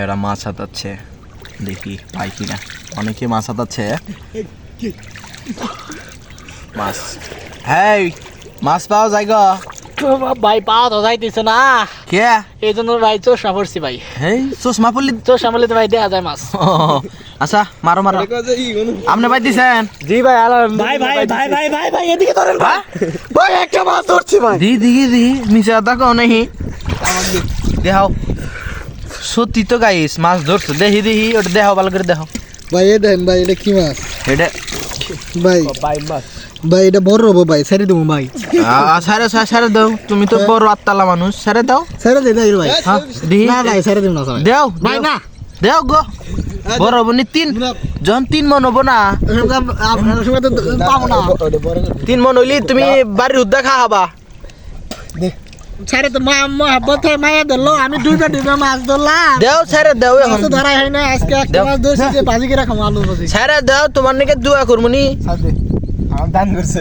এরা মাছ হাতাচ্ছে, দেখি পাই কিনা। অনেকে মাছ হাতাচ্ছে। মাছ, হ্যাঁ মাছ পাওয়া যায় গো ভাই পাওয়া তো যাইতেছে না, কে? এই জন্য ভাই চোষা পড়ছি ভাই। হেই চশমা পড়লি? চোষা বলে তো ভাই দেয়া যায় মাছ। আচ্ছা মারো মারো। আপনি ভাই দিছেন? জি ভাই ভাই ভাই ভাই ভাই ভাই ভাই এদিকে ধরেন ভাই, ভাই একটা মাছ ধরছি ভাই। দি দিকে দি মিশা দেখো নাহি দেখাও। সত্যি তো গাইস মাছ ধরছো, দেখি দেখি ওটা দেখাও, ভালো করে দেখাও ভাই। এ দেন ভাই, এটা কি মাছ এটা। ভাই? ভাই মাছ ভাই এটা বড় হবো ভাই, ছেড়ে দেবো ভাই। সারে সারে দাও, তুমি তো বড় আত্মালা মানুষ, সারে দাও। ছেড়ে দে না ভাই। হ্যাঁ দিহি না ভাই ছেড়ে দেব না ভাই। দেও ভাই না, দেও গো। বড় হবো নি তিন, যখন 3 মন হবো না, আপনার সময় তো পাবো না। 3 মন হইলি তুমি বাড়ির উদ্দা খা হবা। ছেড়ে তো মহাব্বত মায়া ধরলো, আমি দুইটা মাছ ধরলাম। দেও সারে দেও, এখন মাছ তো ধরাই হয় না, আজকে একটা দেও। মাছ ধরছি যে ভাজি করে খাবো, আলু ভাজি। সারে দেও, তোমার নাকি দোয়া করবো নি। আমার দান করছে।